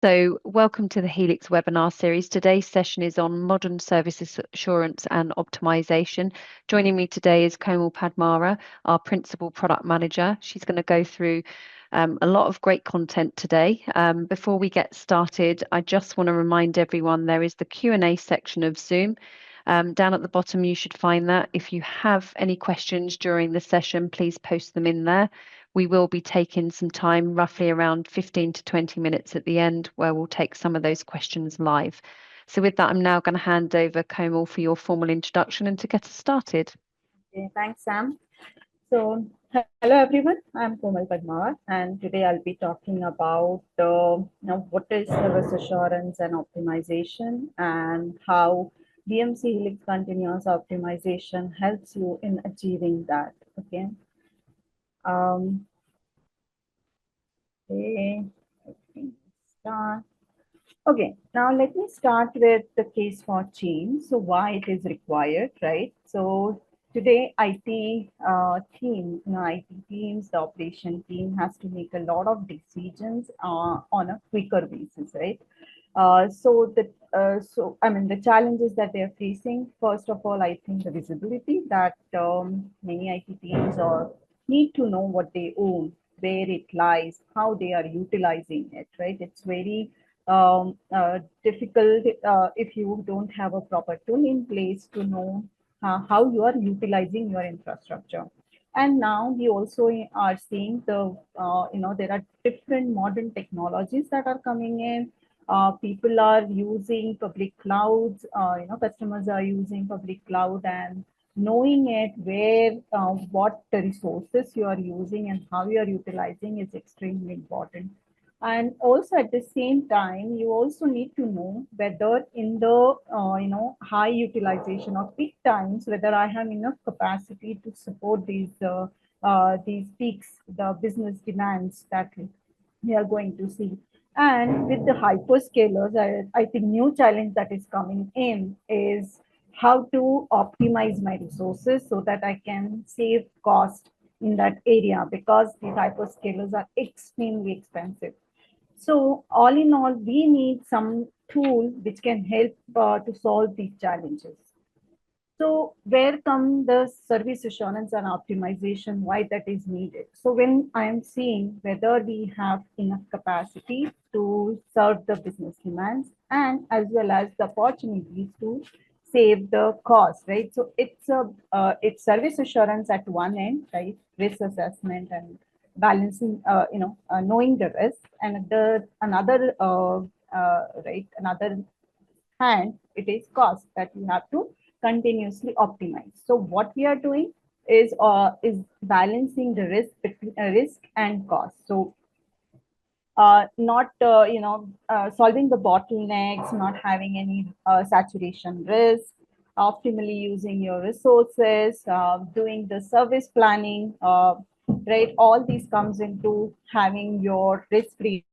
So, welcome to the Helix webinar series. Today's session is on modern service assurance and optimization. Joining me today is Komal Padmara, our Principal Product Manager. She's going to go through a lot of great content today. Before we get started, I just want to remind everyone there is the Q&A section of Zoom. Down at the bottom, you should find that. If you have any questions during the session, please post them in there. We will be taking some time, roughly around 15 to 20 minutes at the end, where we'll take some of those questions live. So with that, I'm now going to hand over Komal for your formal introduction and to get us started. Okay, thanks, Sam. So, hello everyone. I'm Komal Padmar, and today I'll be talking about what is service assurance and optimization, and how DMC Helix continuous optimization helps you in achieving that. Okay. Um, okay. Let me start. Okay, now let me start with the case for change. So why it is required, right? So today IT team, IT teams, the operation team has to make a lot of decisions on a quicker basis, right? So I mean the challenges that they are facing. First of all, I think the visibility that many IT teams or need to know what they own, where it lies, how they are utilizing it, right? It's very difficult if you don't have a proper tool in place to know how you are utilizing your infrastructure. And now we also are seeing there are different modern technologies that are coming in. People are using public clouds. Customers are using public cloud, and knowing it where what the resources you are using and how you are utilizing is extremely important. And also at the same time, you also need to know whether in the high utilization or peak times, whether I have enough capacity to support these peaks, the business demands that we are going to see. And with the hyperscalers, I think new challenge that is coming in is how to optimize my resources so that I can save cost in that area, because these hyperscalers are extremely expensive. So all in all, we need some tool which can help to solve these challenges. So where come the service assurance and optimization, why that is needed? So when I am seeing whether we have enough capacity to serve the business demands and as well as the opportunities to save the cost, right? So it's service assurance at one end, right? Risk assessment and balancing, knowing the risk, and another hand, it is cost that you have to continuously optimize. So what we are doing is balancing the risk between risk and cost. So not solving the bottlenecks, not having any saturation risk, optimally using your resources, doing the service planning, right? All these comes into having your risk-free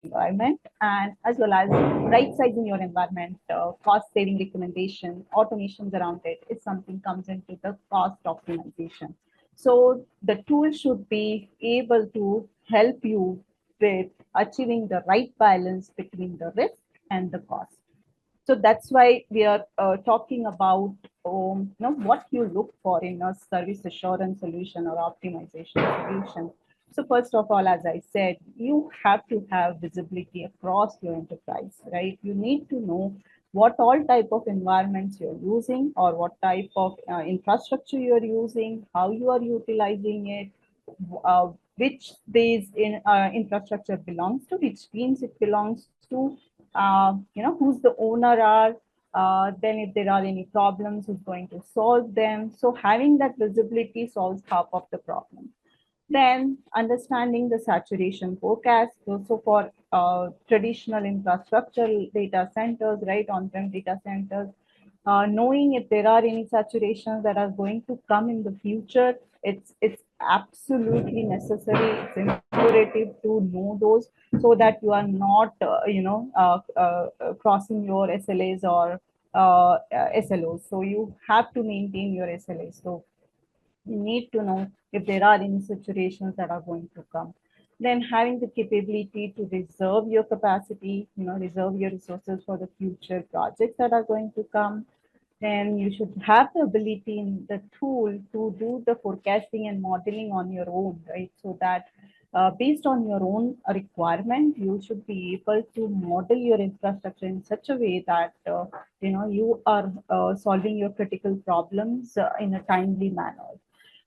environment, and as well as right sizing your environment, cost saving recommendation, automations around it is something comes into the cost optimization. So the tool should be able to help you with achieving the right balance between the risk and the cost. So that's why we are talking about what you look for in a service assurance solution or optimization solution. So first of all, as I said, you have to have visibility across your enterprise, right? You need to know what all type of environments you're using, or what type of infrastructure you're using, how you are utilizing it, which these infrastructure belongs to, which means it belongs to, who's the owner are, then if there are any problems, who's going to solve them. So having that visibility solves half of the problem. Then understanding the saturation forecast. So for traditional infrastructure data centers, right, on-prem data centers, knowing if there are any saturations that are going to come in the future, it's absolutely necessary. It's imperative to know those, so that you are not crossing your SLAs or SLOs. So you have to maintain your SLAs. So you need to know if there are any situations that are going to come. Then having the capability to reserve your capacity, reserve your resources for the future projects that are going to come. Then you should have the ability in the tool to do the forecasting and modeling on your own, right? So that based on your own requirement, you should be able to model your infrastructure in such a way that you are solving your critical problems in a timely manner.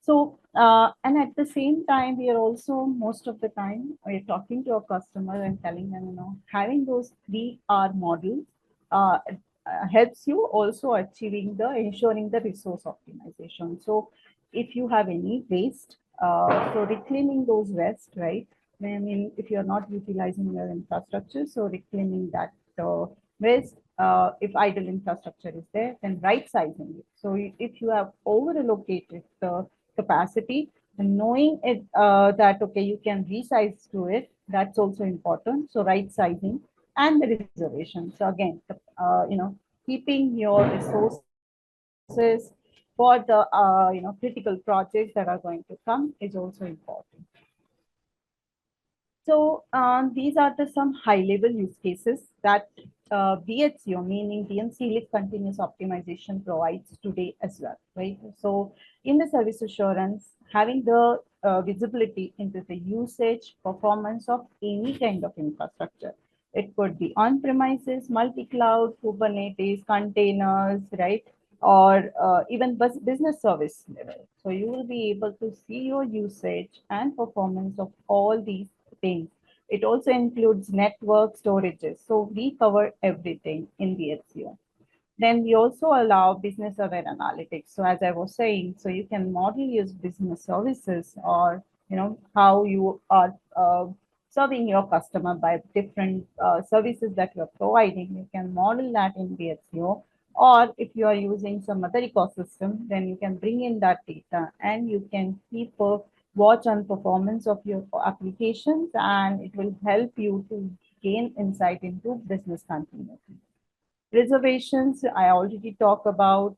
So, and at the same time, we are also most of the time we're talking to a customer and telling them, having those 3R models uh, helps you also achieving the ensuring the resource optimization. So, if you have any waste, so reclaiming those waste, right? I mean, if you're not utilizing your infrastructure, so reclaiming that waste. If idle infrastructure is there, then right sizing it. So if you have over allocated the capacity, and knowing it that okay, you can resize to it, that's also important. So right sizing and the reservation. So again, keeping your resources for the critical projects that are going to come is also important. So these are the some high-level use cases that BHCO, meaning BMC Helix continuous optimization, provides today as well, right? So in the service assurance, having the visibility into the usage, performance of any kind of infrastructure. It could be on-premises, multi-cloud, Kubernetes, containers, right? Or even business service level. So you will be able to see your usage and performance of all these things. It also includes network storages. So we cover everything in the HCO. Then we also allow business aware analytics. So as I was saying, so you can model your business services or how you are serving your customer by different services that you're providing. You can model that in the HCO. Or if you are using some other ecosystem, then you can bring in that data and you can keep a watch on performance of your applications, and it will help you to gain insight into business continuity. Reservations, I already talked about.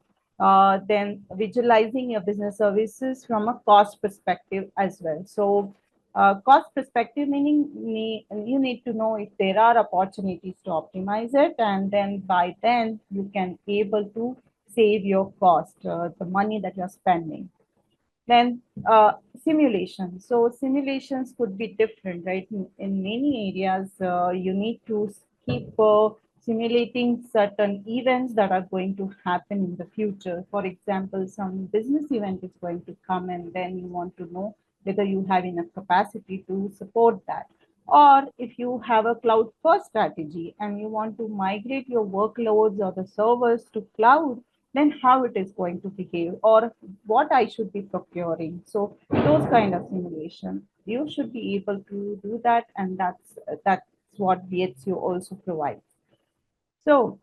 Then visualizing your business services from a cost perspective as well. So cost perspective meaning you need to know if there are opportunities to optimize it, and then by then you can able to save your cost, the money that you're spending. Then simulation. So simulations could be different, right? In many areas, you need to keep simulating certain events that are going to happen in the future. For example, some business event is going to come, and then you want to know whether you have enough capacity to support that. Or if you have a cloud first strategy and you want to migrate your workloads or the servers to cloud, then how it is going to behave or what I should be procuring. So those kind of simulation, you should be able to do that, and that's what BHU also provides. So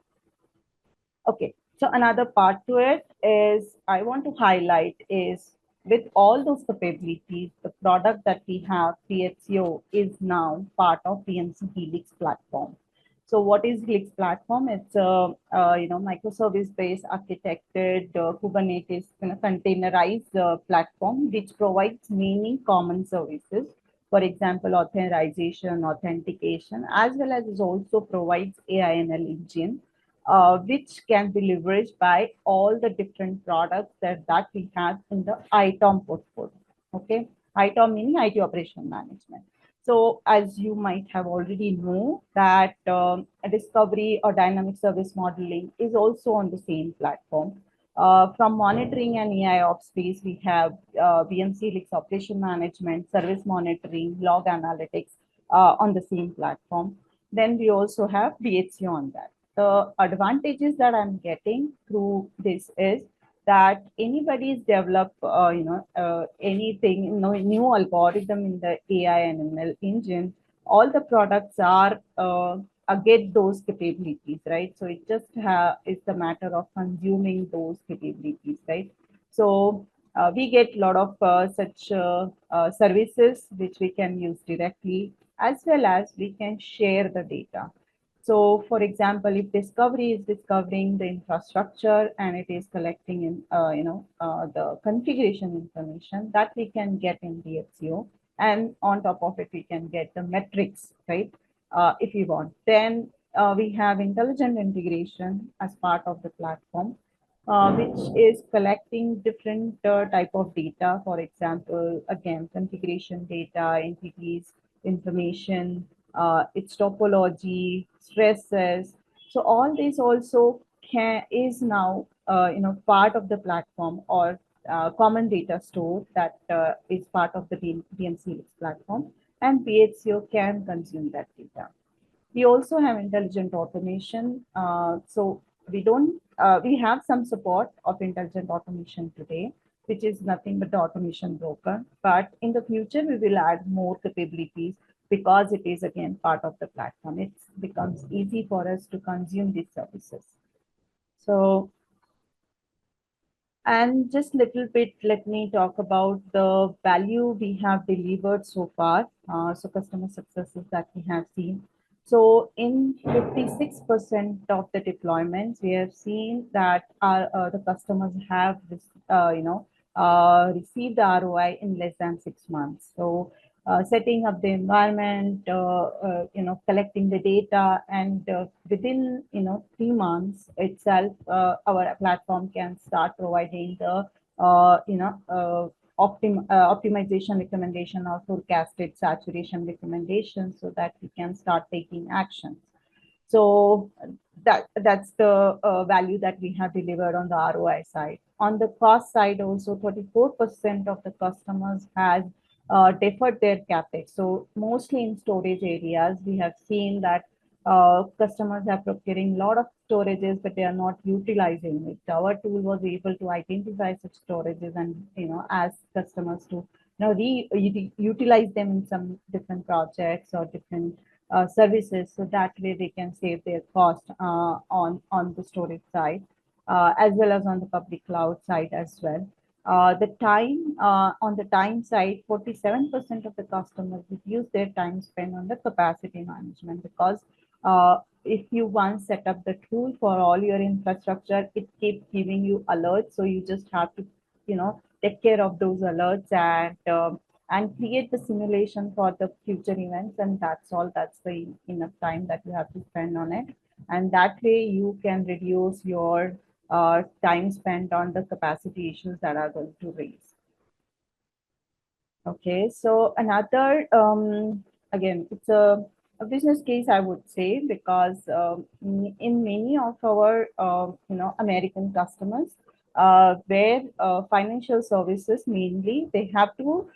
okay, so another part to it is I want to highlight is with all those capabilities, the product that we have, PHCO, is now part of PMC Helix platform. So what is Helix platform? It's a microservice-based architected Kubernetes containerized platform which provides many common services. For example, authorization, authentication, as well as it also provides AI/ML engine, which can be leveraged by all the different products that we have in the ITOM portfolio. Okay, ITOM meaning IT operation management. So as you might have already know that a discovery or dynamic service modeling is also on the same platform. From monitoring and AI ops space, we have BMC Helix operation management, service monitoring, log analytics on the same platform. Then we also have BHC on that. The advantages that I'm getting through this is that anybody's develop, anything, new algorithm in the AI and ML engine, all the products are get those capabilities, right? So it just it's a matter of consuming those capabilities, right? So we get a lot of such services which we can use directly, as well as we can share the data. So, for example, if Discovery is discovering the infrastructure and it is collecting in, the configuration information that we can get in the HCO, and on top of it, we can get the metrics, right? If you want. Then we have intelligent integration as part of the platform, which is collecting different type of data. For example, again, configuration data, entities, information, its topology, stresses. So all this also is now part of the platform, or common data store that is part of the BMC platform, and BHCO can consume that data. We also have intelligent automation. We have some support of intelligent automation today, which is nothing but the automation broker. But in the future, we will add more capabilities because it is again part of the platform. It becomes easy for us to consume these services. So, and just little bit, let me talk about the value we have delivered so far. So customer successes that we have seen. So in 56% of the deployments, we have seen that the customers have received the ROI in less than 6 months. So setting up the environment, collecting the data, and within 3 months itself, our platform can start providing the optimization recommendation or forecasted saturation recommendation, so that we can start taking actions. So that's the value that we have delivered on the ROI side. On the cost side, also 34% of the customers has deferred their capex. So mostly in storage areas, we have seen that customers are procuring a lot of storages, but they are not utilizing it. Our tool was able to identify such storages and ask customers to utilize them in some different projects or different services, so that way they can save their cost on the storage side, as well as on the public cloud side as well. The time on the time side, 47% of the customers reduce their time spent on the capacity management, because if you once set up the tool for all your infrastructure, it keeps giving you alerts. So you just have to, take care of those alerts and create the simulation for the future events. And that's all. That's the enough time that you have to spend on it. And that way you can reduce your time spent on the capacity issues that are going to raise. Okay, so another, again, it's a business case, I would say, because in many of our, American customers, where financial services mainly, they have to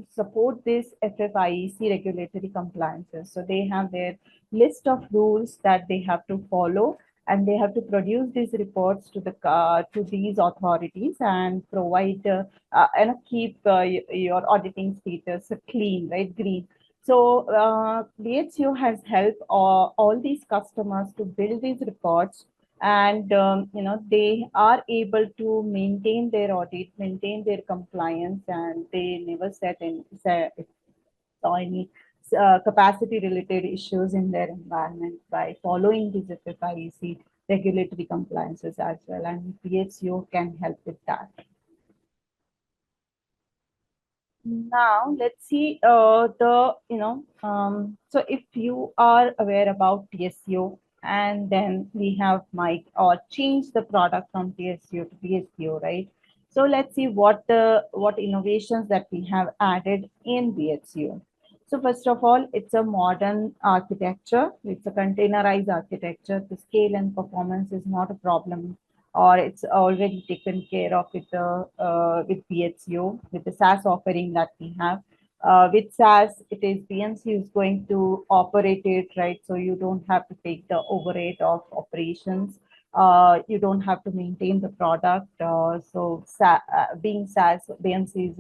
support this FFIEC regulatory compliances. So they have their list of rules that they have to follow, and they have to produce these reports to these authorities and provide and keep your auditing status clean, right, green. So BHCO has helped all these customers to build these reports, and they are able to maintain their audit, maintain their compliance, and they never saw any capacity related issues in their environment by following these FFIEC regulatory compliances as well, and BHCO can help with that. Now let's see so if you are aware about TSCO, and then we have might or change the product from TSCO to BHCO, right? So let's see what innovations that we have added in BHCO. So first of all, it's a modern architecture. It's a containerized architecture. The scale and performance is not a problem, or it's already taken care of with BHCO, with the SaaS offering that we have. With SaaS, it is BMC who's going to operate it, right? So you don't have to take the overhead of operations. You don't have to maintain the product. Being SaaS, BMC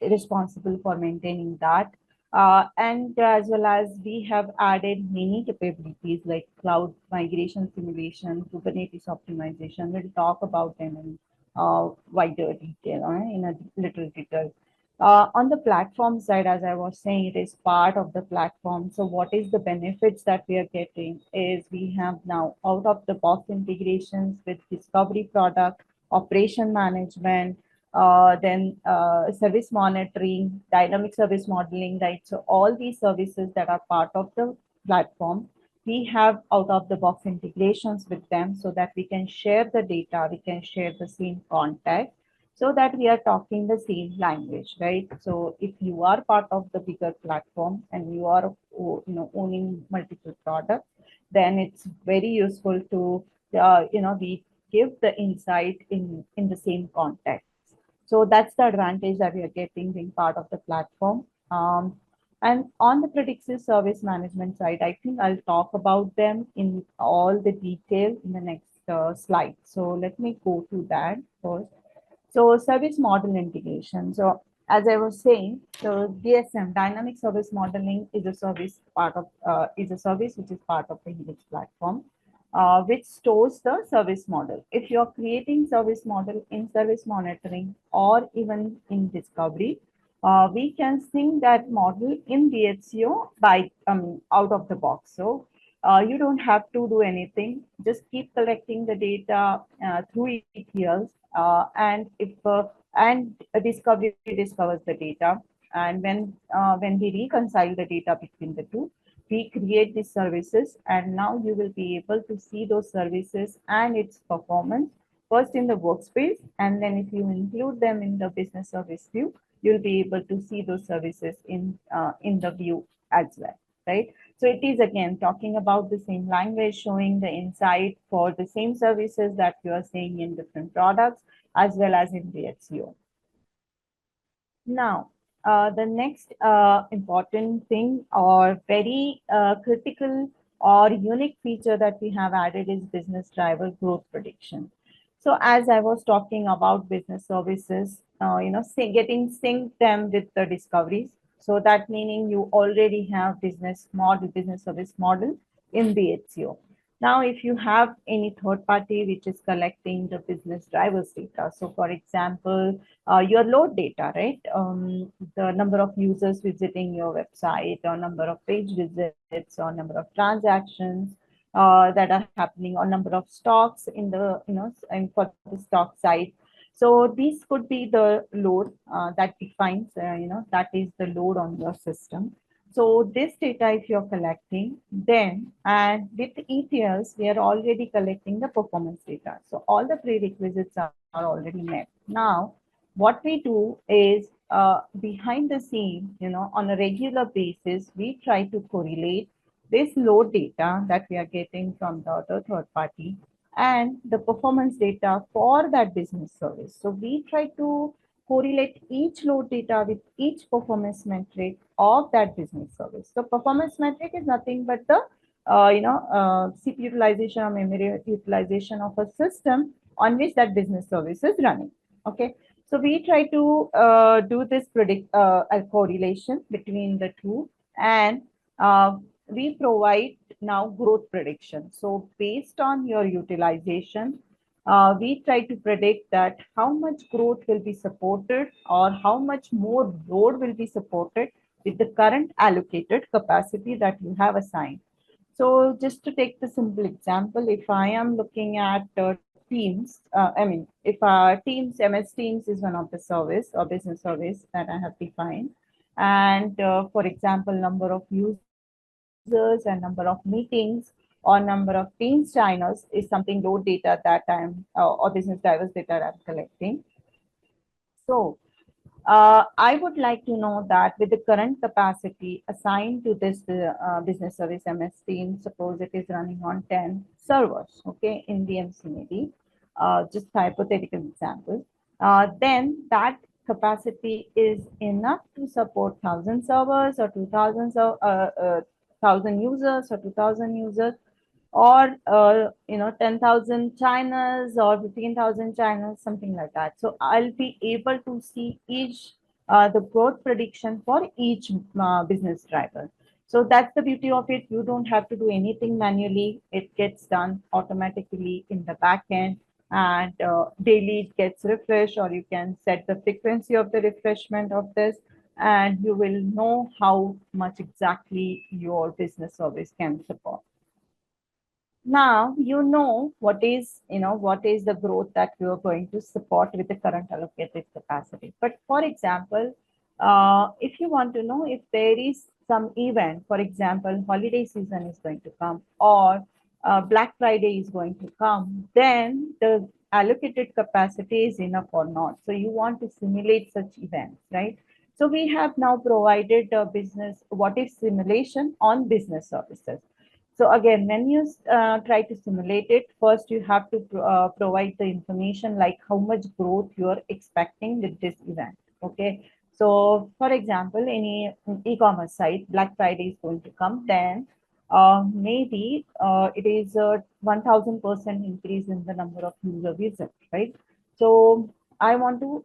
is responsible for maintaining that. And as well as we have added many capabilities like cloud migration simulation, Kubernetes optimization. We'll talk about them in wider detail, in a little detail. On the platform side, as I was saying, it is part of the platform. So what is the benefits that we are getting is we have now out of the box integrations with discovery product, operation management, then service monitoring, dynamic service modeling, right? So all these services that are part of the platform, we have out of the box integrations with them so that we can share the data, we can share the same context so that we are talking the same language, right? So if you are part of the bigger platform and you are owning multiple products, then it's very useful to we give the insight in the same context. So that's the advantage that we are getting being part of the platform. And on the predictive service management side, I think I'll talk about them in all the detail in the next slide. So let me go to that first. So service model integration. So as I was saying, the DSM, dynamic service modeling, is a service part of is a service which is part of the Helix platform, which stores the service model. If you're creating service model in service monitoring or even in discovery, we can sync that model in DHCO by out of the box. So you don't have to do anything. Just keep collecting the data through ETLs, and discovery discovers the data. And when we reconcile the data between the two, we create these services, and now you will be able to see those services and its performance first in the workspace, and then if you include them in the business service view, you'll be able to see those services in the view as well, right? So it is again talking about the same language, showing the insight for the same services that you are seeing in different products as well as in the SEO. Now, the next important thing or very critical or unique feature that we have added is business driver growth prediction. So as I was talking about business services, getting synced them with the discoveries. So that meaning you already have business model, business service model in the HCO. Now, if you have any third party which is collecting the business drivers data, so for example, your load data, right? The number of users visiting your website, or number of page visits, or number of transactions that are happening, or number of stocks in the, and for the stock site. So these could be the load that defines, that is the load on your system. So this data, if you're collecting, then and with ETLs, we are already collecting the performance data. So all the prerequisites are already met. Now, what we do is behind the scene, on a regular basis, we try to correlate this load data that we are getting from the other third party and the performance data for that business service. So we try to correlate each load data with each performance metric of that business service. So performance metric is nothing but the CPU utilization or memory utilization of a system on which that business service is running. Okay, so we try to do this correlation between the two, and we provide now growth prediction. So based on your utilization, we try to predict that how much growth will be supported or how much more load will be supported with the current allocated capacity that you have assigned. So just to take the simple example, if I am looking at Teams, if Teams, MS Teams is one of the service or business service that I have defined. And for example, number of users and number of meetings or number of Teams channels is something load data that I'm or business drivers data I'm collecting. So I would like to know that with the current capacity assigned to this business service MS team, suppose it is running on 10 servers, okay, in the MCAD, just hypothetical example, then that capacity is enough to support 1,000 servers or 2,000 1,000 users or 2,000 users, or 10,000 channels or 15,000 channels, something like that. So I'll be able to see each the growth prediction for each business driver. So that's the beauty of it. You don't have to do anything manually. It gets done automatically in the back end, and daily it gets refreshed, or you can set the frequency of the refreshment of this, and you will know how much exactly your business service can support. Now you know what is the growth that you are going to support with the current allocated capacity. But for example, if you want to know if there is some event, for example, holiday season is going to come, or Black Friday is going to come, then the allocated capacity is enough or not. So you want to simulate such events, right? So we have now provided business what is simulation on business services. So again, when you try to simulate it, first you have to provide the information like how much growth you are expecting with this event. Okay. So for example, any e-commerce site, Black Friday is going to come, then maybe it is a 1000% increase in the number of user visits, right? So I want to,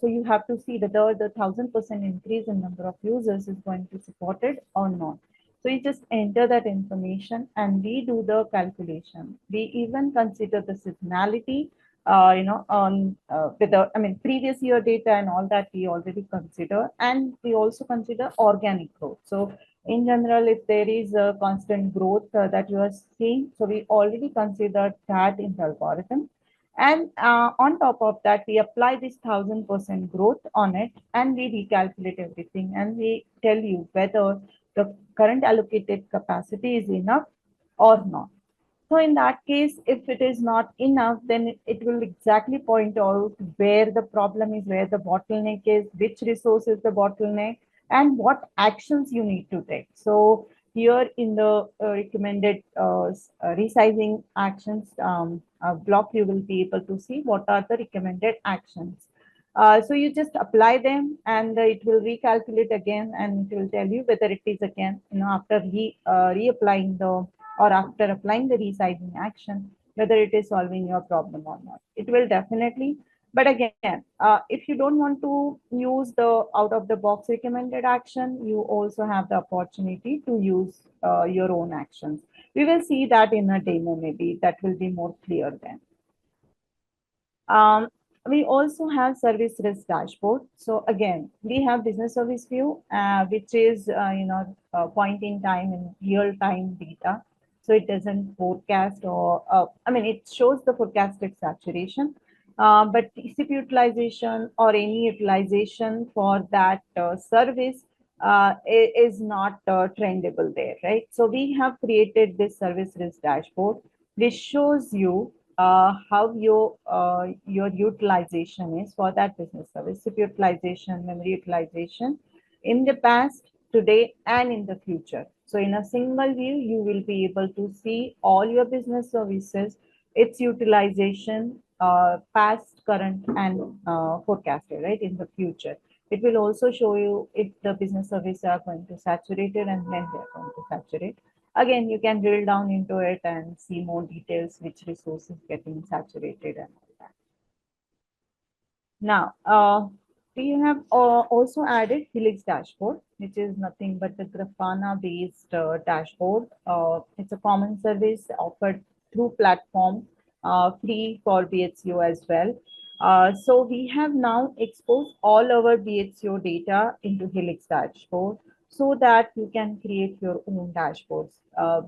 so you have to see whether the 1000% increase in number of users is going to support it or not. So you just enter that information and we do the calculation. We even consider the seasonality, on with the, I mean, previous year data and all that we already consider. And we also consider organic growth. So in general, if there is a constant growth that you are seeing, so we already considered that in the algorithm. And on top of that, we apply this 1000% growth on it and we recalculate everything and we tell you whether the current allocated capacity is enough or not. So in that case, if it is not enough, then it will exactly point out where the problem is, where the bottleneck is, which resource is the bottleneck, and what actions you need to take. So here in the recommended resizing actions block, you will be able to see what are the recommended actions. So you just apply them and it will recalculate again and it will tell you whether it is again, after reapplying the or after applying the resizing action, whether it is solving your problem or not. It will definitely. But again, if you don't want to use the out of the box recommended action, you also have the opportunity to use your own actions. We will see that in a demo, maybe that will be more clear then. Um, we also have service risk dashboard. So again, we have business service view, which is point in time and real time data. So it doesn't forecast or I mean it shows the forecasted saturation, but SIP utilization or any utilization for that service is not trendable there, right? So we have created this service risk dashboard, which shows you how your utilization is for that business service, SIP utilization, memory utilization in the past, today, and in the future. So in a single view, you will be able to see all your business services, its utilization, past, current, and forecasted, right, in the future. It will also show you if the business services are going to saturate it and when they're going to saturate. Again, you can drill down into it and see more details, which resource is getting saturated and all that. Now, we have also added Helix dashboard, which is nothing but the Grafana-based dashboard. It's a common service offered through platform, free for BHCO as well. So we have now exposed all our BHCO data into Helix dashboard so that you can create your own dashboards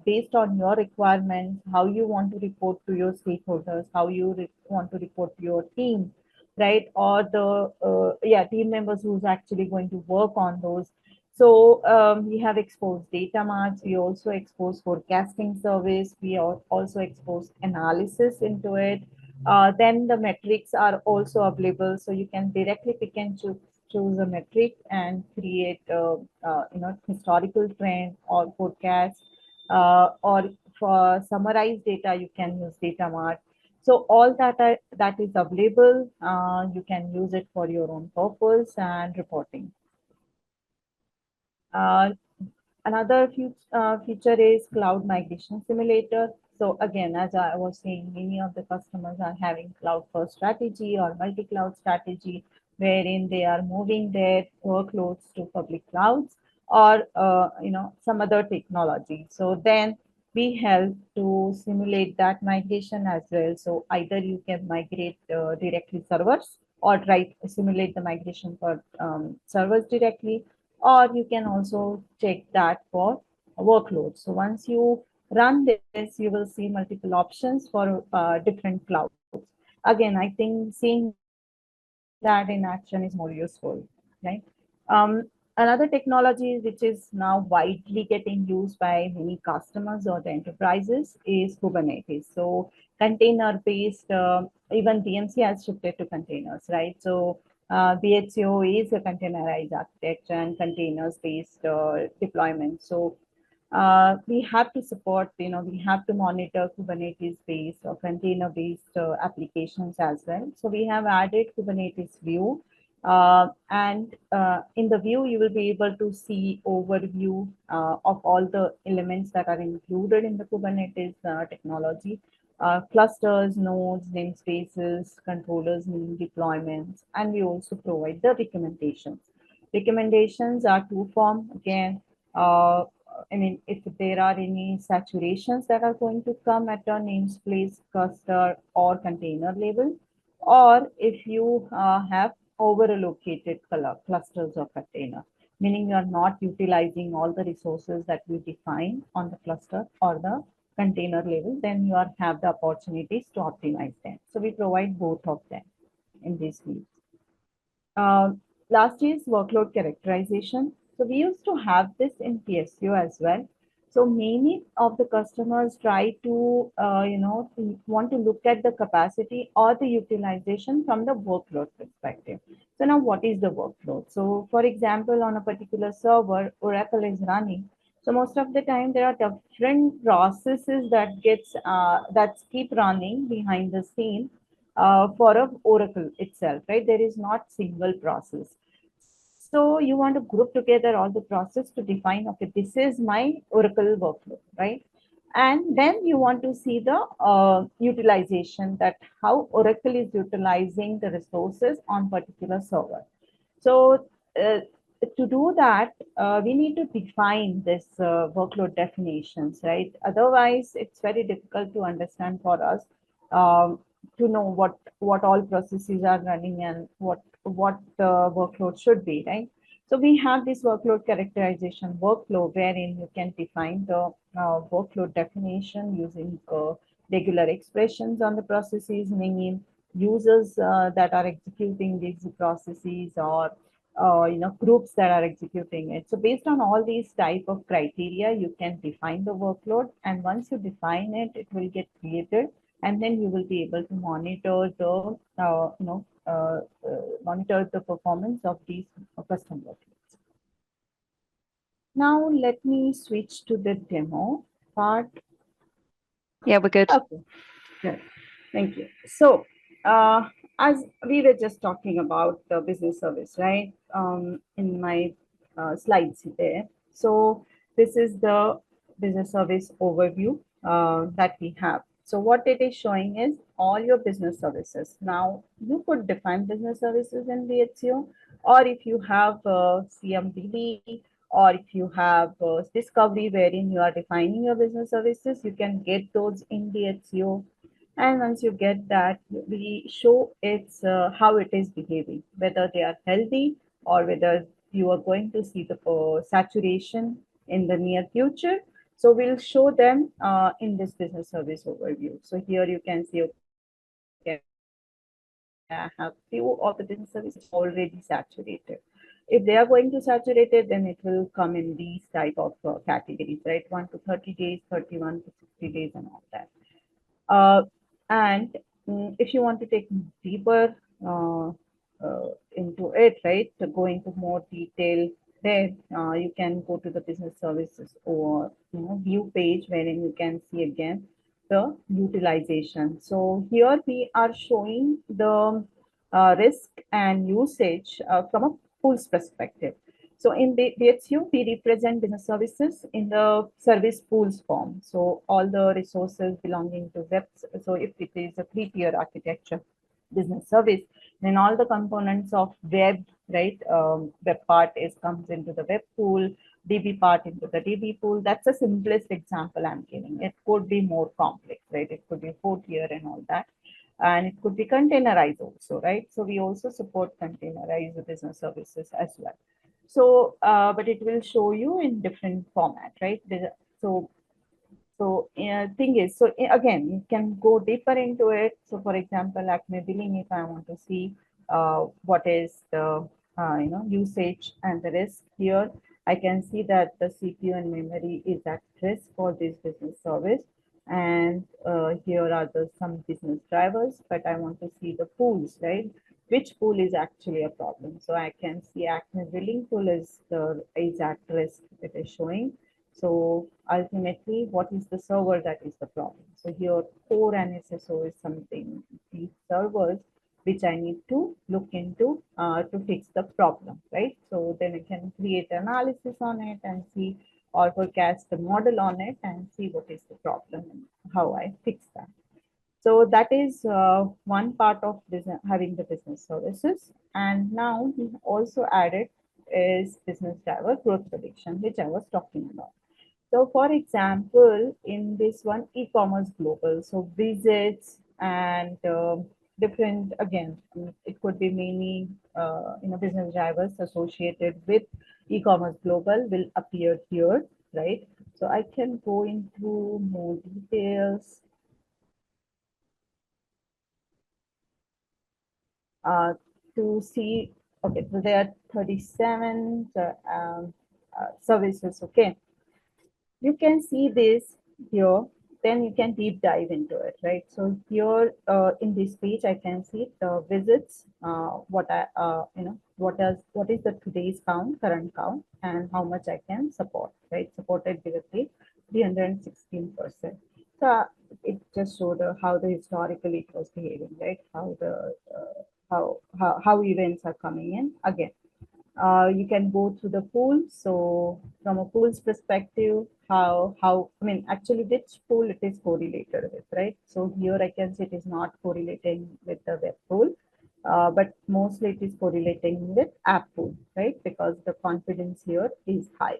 based on your requirements, how you want to report to your stakeholders, how you want to report to your team, right? Or the team members who's actually going to work on those. So we have exposed data marts. We also expose forecasting service. We also expose analysis into it. Then the metrics are also available, so you can directly pick and choose a metric and create historical trend or forecast, or for summarized data you can use data mart. So all that is available. You can use it for your own purpose and reporting. Uh, Another feature is cloud migration simulator. So again, as I was saying, many of the customers are having cloud first strategy or multi-cloud strategy, wherein they are moving their workloads to public clouds or some other technology. So then we help to simulate that migration as well. So either you can migrate directly servers or try to simulate the migration for servers directly, or you can also check that for workload. So once you run this, you will see multiple options for different clouds. Again, I think seeing that in action is more useful, right? Another technology which is now widely getting used by many customers or the enterprises is Kubernetes. So container-based, even BMC has shifted to containers, right? So BHCO is a containerized architecture and containers-based deployment. So we have to support, we have to monitor Kubernetes-based or container-based applications as well. So we have added Kubernetes view. And in the view, you will be able to see overview of all the elements that are included in the Kubernetes technology. Clusters, nodes, namespaces, controllers, mean deployments, and we also provide the recommendations. Recommendations are two form again. Uh, I mean, if there are any saturations that are going to come at a namespace, cluster, or container level, or if you have over-allocated clusters or container, meaning you are not utilizing all the resources that you define on the cluster or the container level, then you have the opportunities to optimize them. So we provide both of them in these fields. Uh, Last is workload characterization. So we used to have this in PSU as well. So many of the customers try to, want to look at the capacity or the utilization from the workload perspective. So now what is the workload? So for example, on a particular server, Oracle is running. So most of the time there are different processes that keep running behind the scene for a Oracle itself, right? There is not single process. So you want to group together all the process to define, okay, this is my Oracle workload, right? And then you want to see the utilization, that how Oracle is utilizing the resources on particular server. So to do that, we need to define this workload definitions, right? Otherwise, it's very difficult to understand for us um, to know what all processes are running and what workload should be, right? So we have this workload characterization workflow wherein you can define the workload definition using regular expressions on the processes, name, users that are executing these processes, or groups that are executing it. So based on all these type of criteria, you can define the workload, and once you define it, it will get created, and then you will be able to monitor the performance of these custom workloads. Now let me switch to the demo part. Yeah, we're good. Okay. Good. Thank you. So, as we were just talking about the business service, right? In my slides there. So, this is the business service overview that we have. So, what it is showing is all your business services. Now, you could define business services in BHCO, or if you have CMDB, or if you have discovery wherein you are defining your business services, you can get those in the HCO. And once you get that, we show it's how it is behaving, whether they are healthy or whether you are going to see the saturation in the near future. So we'll show them in this business service overview. So here you can see, okay, I have few of the business services already saturated. If they are going to saturate it, then it will come in these type of categories, right? 1 to 30 days, 31 to 60 days, and all that. And if you want to take deeper into it, right, to go into more detail, there you can go to the business services or view page wherein you can see again the utilization. So here we are showing the risk and usage from a pools perspective. So in the BHU, we represent business services in the service pools form. So all the resources belonging to webs. So if it is a 3-tier architecture business service, then all the components of web, right? Web part comes into the web pool, DB part into the DB pool. That's the simplest example I'm giving. It could be more complex, right? It could be 4-tier and all that. And it could be containerized also, right? So we also support containerized business services as well. So, but it will show you in different format, right? So So thing is, so again, you can go deeper into it. So for example, Acme billing, if I want to see what is the usage and the risk here, I can see that the CPU and memory is at risk for this business service. And here are the some business drivers, but I want to see the pools, right? Which pool is actually a problem? So I can see Acme billing pool is at risk. It is showing. So ultimately, what is the server that is the problem? So here core and SSO is something, these servers, which I need to look into to fix the problem, right? So then I can create analysis on it and see or forecast the model on it and see what is the problem and how I fix that. So that is one part of business, having the business services. And now we also added is business driver growth prediction, which I was talking about. So for example, in this one, e-commerce global, so visits and different, again, it could be many, business drivers associated with e-commerce global will appear here, right? So I can go into more details uh, to see, okay, so there are 37 services, okay. You can see this here, then you can deep dive into it, right? So here in this page, I can see the visits, what is the today's count, current count, and how much I can support, right? Supported directly 316%. So it just showed how the historically it was behaving, right? How the how events are coming in again. You can go to the pool. So from a pool's perspective, how I mean actually which pool it is correlated with, right? So here I can say it is not correlating with the web pool, but mostly it is correlating with app pool, right? Because the confidence here is high.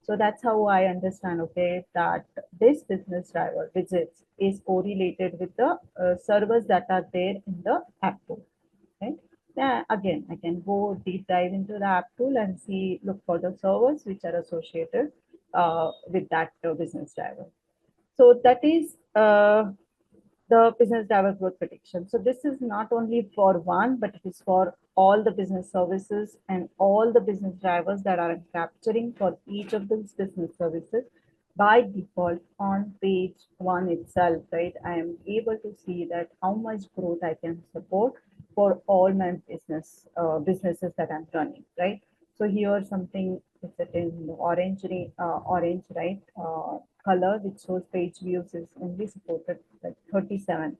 So that's how I understand, okay, that this business driver visits is correlated with the servers that are there in the app pool, right? Yeah, again, I can go deep dive into the app tool and see, look for the servers which are associated with that business driver. So that is the business driver growth prediction. So this is not only for one, but it is for all the business services and all the business drivers that are capturing for each of these business services by default on page one itself, right? I am able to see that how much growth I can support for all my businesses that I'm running, right? So here something is it in orange, right? Color which shows page views is only supported like 37%.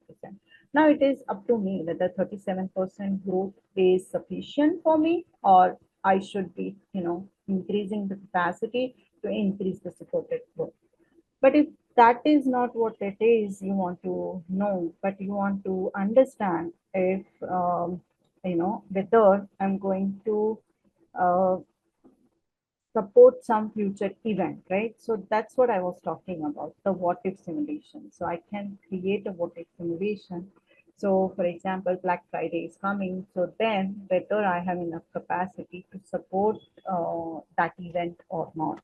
Now it is up to me whether 37% growth is sufficient for me or I should be, increasing the capacity to increase the supported growth. But if that is not what it is, you want to know, but you want to understand if, whether I'm going to uh, support some future event, right? So that's what I was talking about, the what if simulation. So I can create a what if simulation. So for example, Black Friday is coming. So then whether I have enough capacity to support that event or not.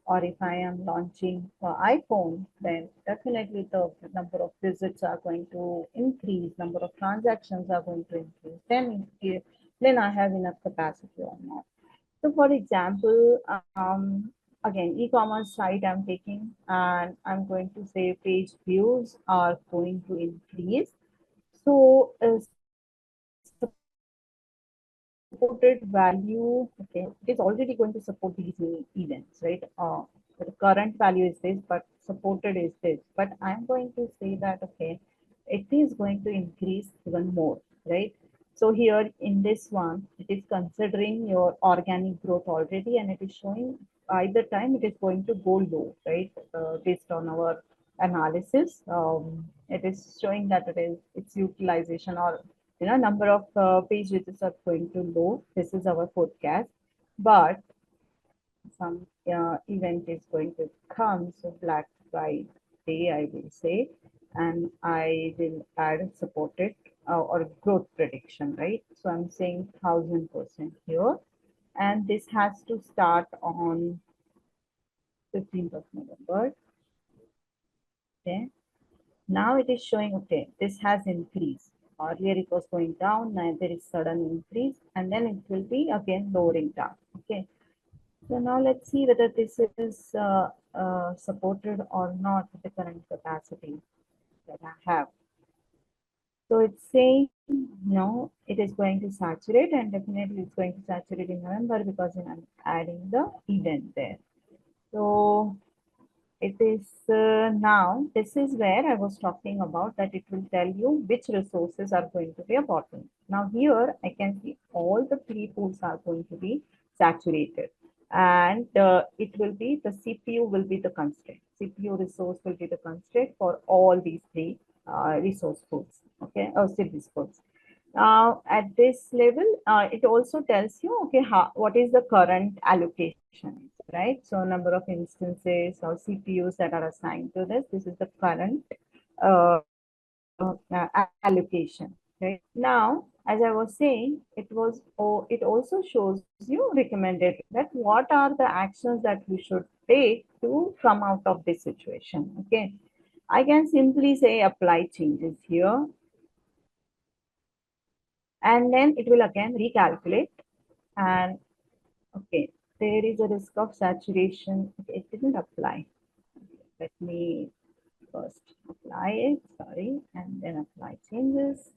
Or if I am launching iPhone, then definitely the number of visits are going to increase, number of transactions are going to increase. Then I have enough capacity or not. So for example, again, e-commerce site I'm taking and I'm going to say page views are going to increase. So supported value, okay, it is already going to support these events, right? The current value is this, but supported is this. But I'm going to say that, okay, it is going to increase even more, right? So here in this one, it is considering your organic growth already, and it is showing either time it is going to go low, right? Based on our analysis, it is showing that its utilization or number of page visits are going to low. This is our forecast, but some event is going to come. So Black Friday, I will say, and I will add supported or growth prediction, right? So I'm saying 1000% here, and this has to start on 15th of November. Okay. Now it is showing, okay, this has increased. Earlier it was going down, now there is sudden increase, and then it will be again lowering down. Okay. So now let's see whether this is supported or not with the current capacity that I have. So it's saying no, it is going to saturate, and definitely it's going to saturate in November because I'm adding the event there. So it is now, this is where I was talking about that it will tell you which resources are going to be a bottleneck. Now here I can see all the three pools are going to be saturated, and it will be the CPU will be the constraint. CPU resource will be the constraint for all these three resource pools, okay, or service pools. Now, at this level, it also tells you, okay, what is the current allocation, right? So, number of instances or CPUs that are assigned to this. This is the current uh, allocation, right? Now, as I was saying, it also shows you recommended that what are the actions that you should take to come out of this situation. Okay, I can simply say apply changes here, and then it will again recalculate. And okay, there is a risk of saturation. Okay, it didn't apply. Let me first apply it, sorry, and then apply changes.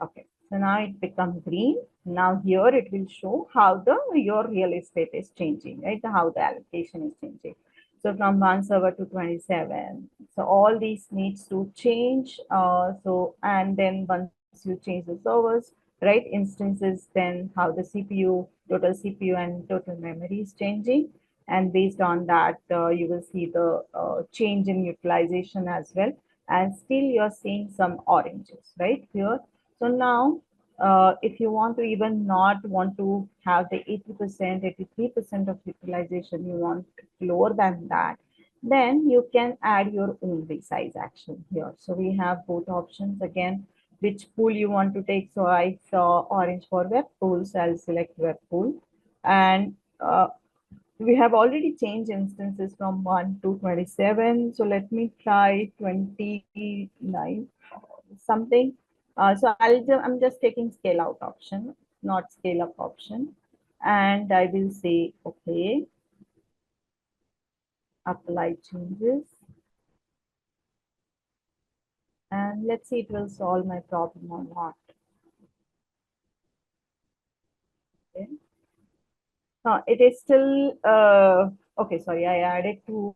Okay, so now it becomes green. Now here it will show how your real estate is changing, right? How the allocation is changing. So from 1 server to 27. So all these needs to change. And then once you change the servers, right, instances, then how the CPU, total CPU and total memory is changing. And based on that, you will see the change in utilization as well. And still you're seeing some oranges, right, here. So now, if you want to even not want to have the 80%, 83% of utilization, you want lower than that, then you can add your own resize action here. So we have both options again, which pool you want to take. So I saw orange for web pool, so I'll select web pool. And we have already changed instances from 1 to 27. So let me try 29 something. I'm just taking scale out option, not scale up option. And I will say, okay, apply changes. And let's see it will solve my problem or not. Okay. It is still, okay, sorry, I added to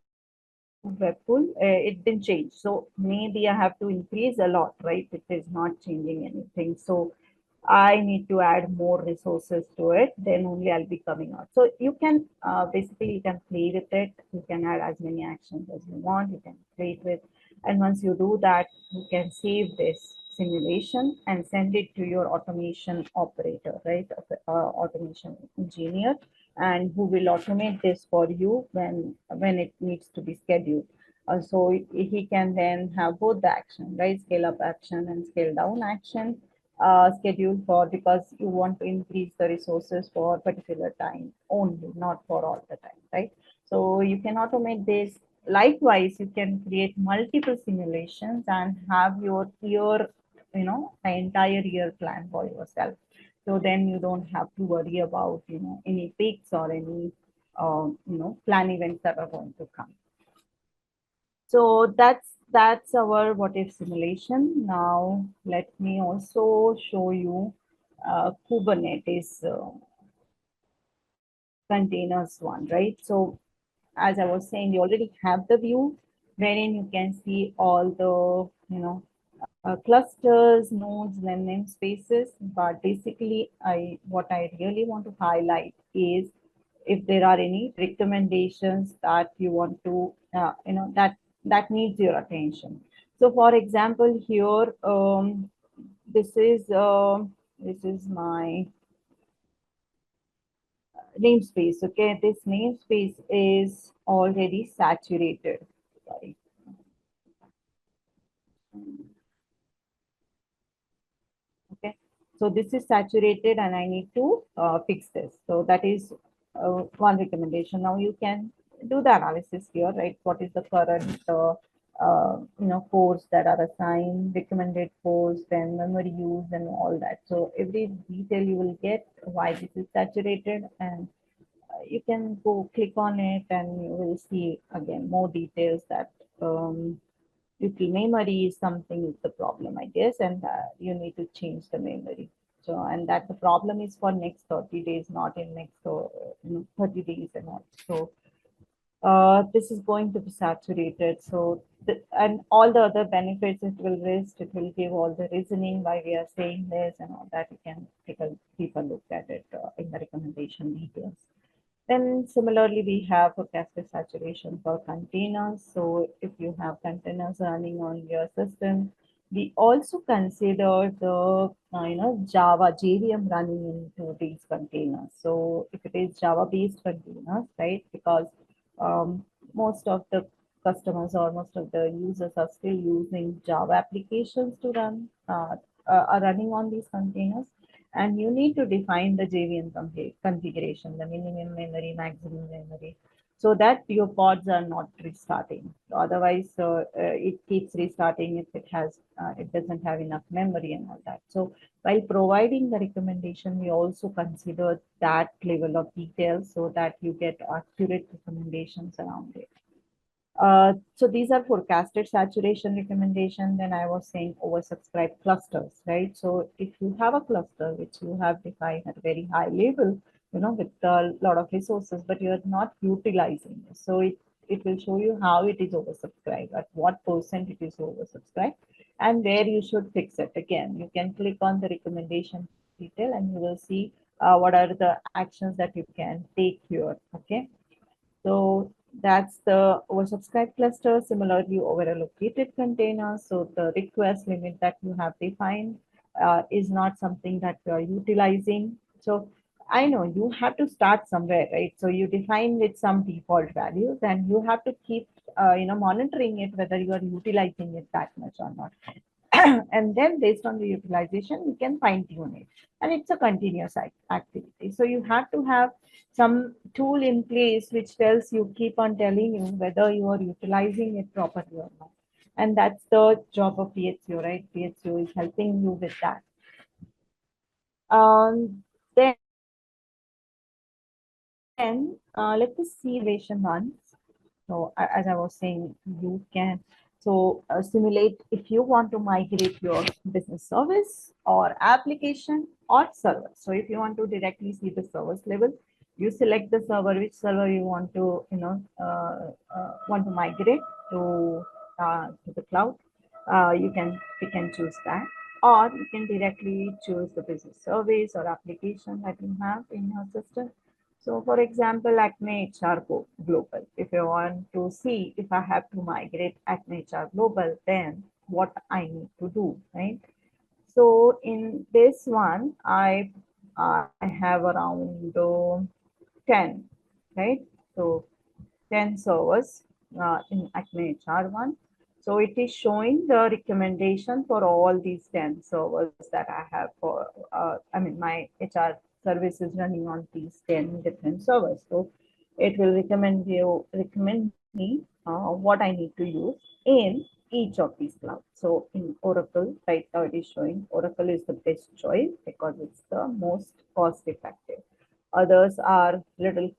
web pool. It didn't change. So maybe I have to increase a lot, right? It is not changing anything. So I need to add more resources to it, then only I'll be coming out. So you can basically you can play with it. You can add as many actions as you want. You can play with, and once you do that, you can save this simulation and send it to your automation operator, right? Automation engineer, and who will automate this for you when it needs to be scheduled. So he can then have both the action, right? Scale up action and scale down action scheduled for, because you want to increase the resources for particular time only, not for all the time, right? So you can automate this. Likewise, you can create multiple simulations and have your year, the entire year plan for yourself. So then you don't have to worry about, any peaks or any, plan events that are going to come. So that's our what if simulation. Now let me also show you Kubernetes containers one, right? So as I was saying, you already have the view wherein you can see all the clusters, nodes, and namespaces. But basically, what I really want to highlight is if there are any recommendations that you want to, that needs your attention. So, for example, here, this is my namespace. Okay, this namespace is already saturated. Sorry. Okay, so this is saturated and I need to fix this. So that is one recommendation. Now you can do the analysis here, right? What is the current course that are assigned, recommended course, then memory use and all that. So every detail you will get why this is saturated, and you can go click on it and you will see again more details that little memory is something is the problem, I guess, and you need to change the memory. So, and that the problem is for next 30 days, not in next 30 days and all. So, this is going to be saturated. So, and all the other benefits it will list, it will give all the reasoning why we are saying this and all that. You can take a deeper look at it in the recommendation details. Then similarly, we have forecasted saturation for containers. So if you have containers running on your system, we also consider the Java JVM running into these containers. So if it is Java based containers, right? Because most of the customers or most of the users are still using Java applications to run are running on these containers, and you need to define the JVM configuration, the minimum memory, maximum memory, so that your pods are not restarting. Otherwise, it keeps restarting if it doesn't have enough memory and all that. So while providing the recommendation, we also consider that level of detail so that you get accurate recommendations around it. So these are forecasted saturation recommendation. Then I was saying oversubscribed clusters, right? So if you have a cluster which you have defined at a very high level, with a lot of resources, but you're not utilizing it. So it will show you how it is oversubscribed, at what percent it is oversubscribed, and where you should fix it. Again, you can click on the recommendation detail and you will see what are the actions that you can take here. Okay. So that's the oversubscribed cluster. Similarly, overallocated containers. So the request limit that you have defined is not something that you are utilizing. So I know you have to start somewhere, right? So you define with some default values, and you have to keep, monitoring it whether you are utilizing it that much or not. And then based on the utilization, you can fine tune it. And it's a continuous activity. So you have to have some tool in place which tells you, keep on telling you whether you are utilizing it properly or not. And that's the job of PHO, right? PHO is helping you with that. Then let us see evaluation runs. So as I was saying, you can simulate if you want to migrate your business service or application or server. So if you want to directly see the service level, you select the server, which server you want to migrate to the cloud. You can pick and choose that, or you can directly choose the business service or application that you have in your system. So for example, Acme HR Global, if you want to see if I have to migrate Acme HR Global, then what I need to do, right? So in this one, I have around 10, right? So 10 servers in Acme HR one. So it is showing the recommendation for all these 10 servers that I have for, my HR service is running on these 10 different servers. So it will recommend me what I need to use in each of these clouds. So in Oracle, right now it is showing Oracle is the best choice because it's the most cost effective. Others are little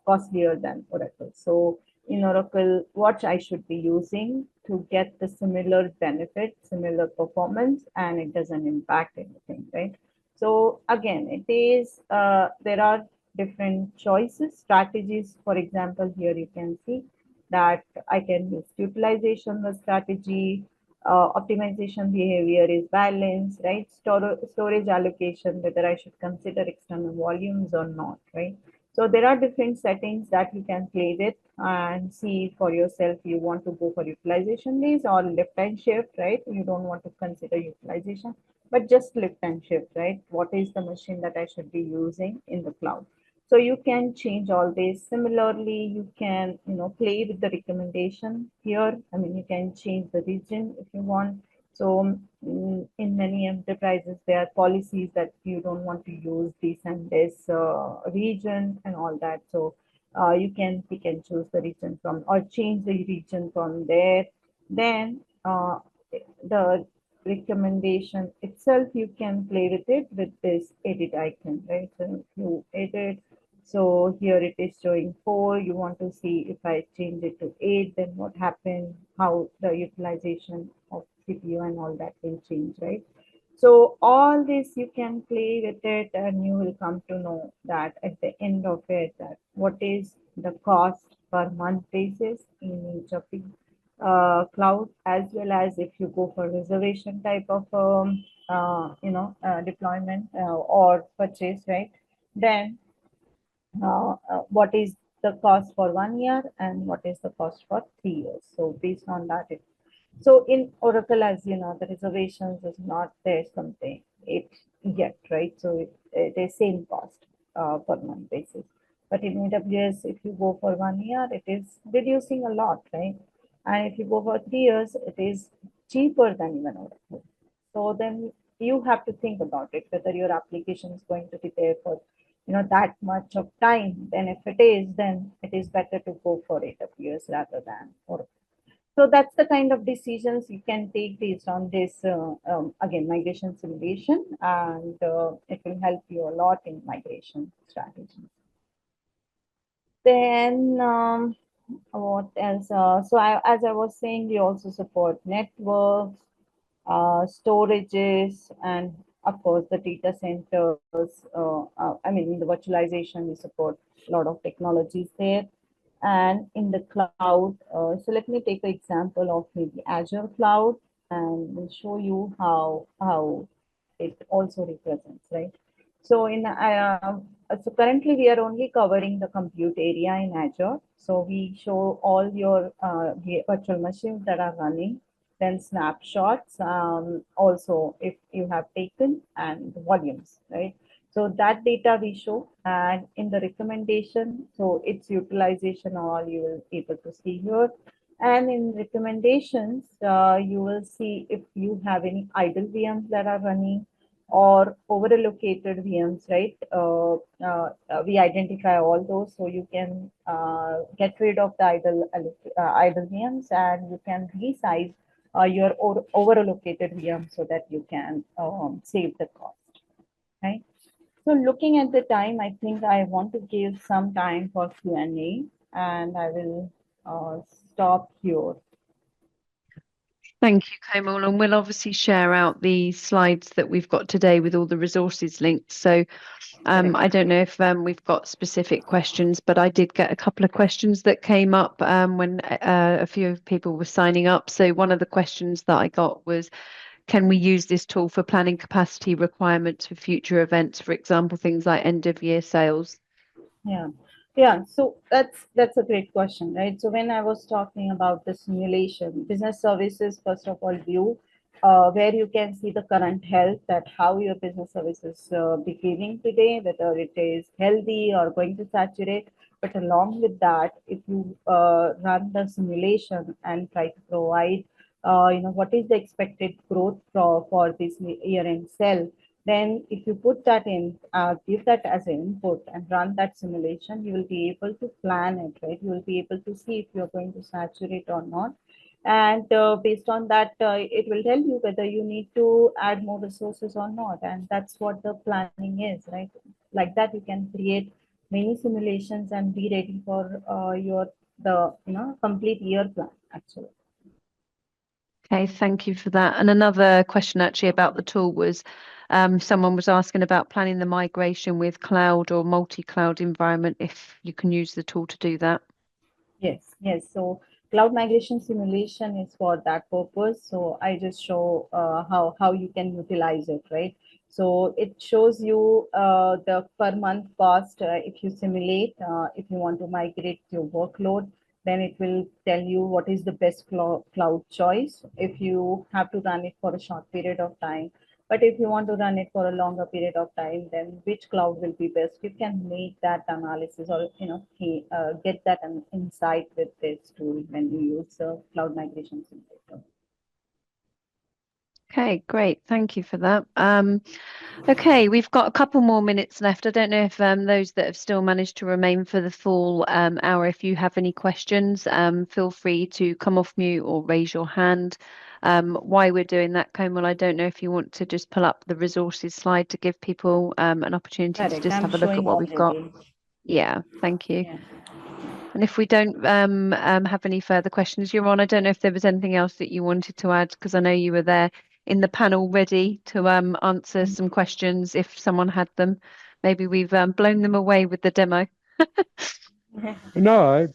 costlier than Oracle. So in Oracle, what I should be using to get the similar benefit, similar performance, and it doesn't impact anything, right? So again, it is there are different choices, strategies. For example, here you can see that I can use utilization the strategy, optimization behavior is balance, right? Storage allocation, whether I should consider external volumes or not, right? So there are different settings that you can play with and see for yourself. You want to go for utilization based or lift and shift, right? You don't want to consider utilization, but just lift and shift, right? What is the machine that I should be using in the cloud? So you can change all this. Similarly, you can, play with the recommendation here. I mean, you can change the region if you want, So in many enterprises, there are policies that you don't want to use this and this region and all that. So you can pick and choose the region from or change the region from there. Then the recommendation itself, you can play with it with this edit icon, right? So if you edit, so here it is showing 4. You want to see if I change it to 8, then what happened, how the utilization of CPU and all that will change, right? So all this you can play with it and you will come to know that at the end of it, that what is the cost per month basis in each of the cloud, as well as if you go for reservation type of deployment or purchase, right? Then what is the cost for 1 year and what is the cost for 3 years. So based on that, so in Oracle, as you know, the reservations is not there something it yet, right? So it is same cost per month basis. But in AWS, if you go for 1 year, it is reducing a lot, right? And if you go for 3 years, it is cheaper than even Oracle. So then you have to think about it, whether your application is going to be there for that much of time. Then if it is, then it is better to go for AWS rather than Oracle. So that's the kind of decisions you can take based on this, again, migration simulation, and it will help you a lot in migration strategy. Then what else? As I was saying, we also support networks, storages, and of course the data centers. I mean, in the virtualization, we support a lot of technologies there. And in the cloud, so let me take an example of maybe Azure cloud, and we'll show you how it also represents, right? So so currently we are only covering the compute area in Azure. So we show all your virtual machines that are running, then snapshots, also if you have taken, and volumes, right? So that data we show, and in the recommendation, so its utilization all you will be able to see here. And in recommendations, you will see if you have any idle VMs that are running or over-allocated VMs, right? We identify all those, so you can get rid of the idle VMs, and you can resize your over-allocated VM so that you can save the cost, right? So looking at the time, I think I want to give some time for Q&A, and I will stop here. Thank you, Komal. And we'll obviously share out the slides that we've got today with all the resources linked. So I don't know if we've got specific questions, but I did get a couple of questions that came up when a few people were signing up. So one of the questions that I got was, can we use this tool for planning capacity requirements for future events, for example, things like end of year sales? Yeah, yeah. So that's a great question, right? So when I was talking about the simulation, business services, first of all, view where you can see the current health, that how your business services behaving today, whether it is healthy or going to saturate. But along with that, if you run the simulation and try to provide, what is the expected growth for this year-end cell, then if you put that in, give that as an input and run that simulation, you will be able to plan it, right? You will be able to see if you're going to saturate or not. And based on that, it will tell you whether you need to add more resources or not. And that's what the planning is, right? Like that, you can create many simulations and be ready for the complete year plan, actually. Okay, thank you for that. And another question actually about the tool was someone was asking about planning the migration with cloud or multi-cloud environment, if you can use the tool to do that. Yes, yes. So cloud migration simulation is for that purpose. So I just show how you can utilize it, right? So it shows you the per month cost if you simulate, if you want to migrate your workload, then it will tell you what is the best cloud choice if you have to run it for a short period of time. But if you want to run it for a longer period of time, then which cloud will be best? You can make that analysis, or get that an insight with this tool when you use the cloud migration simulator. Okay, great. Thank you for that. Okay, we've got a couple more minutes left. I don't know if those that have still managed to remain for the full hour, if you have any questions, feel free to come off mute or raise your hand. While we're doing that, Komal, I don't know if you want to just pull up the resources slide to give people an opportunity to Correct. just I'm have a look at showing what we've got. already. Yeah, thank you. Yeah. And if we don't have any further questions, Yaron, I don't know if there was anything else that you wanted to add, because I know you were there in the panel ready to answer some questions if someone had them. Maybe we've blown them away with the demo. No,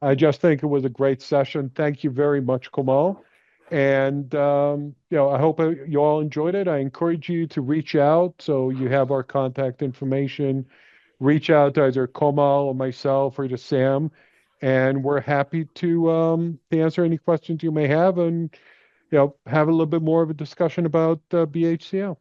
I just think it was a great session. Thank you very much, Kamal. And I hope you all enjoyed it. I encourage you to reach out, so you have our contact information. Reach out to either Kamal or myself or to Sam, and we're happy to answer any questions you may have, and have a little bit more of a discussion about BHCL.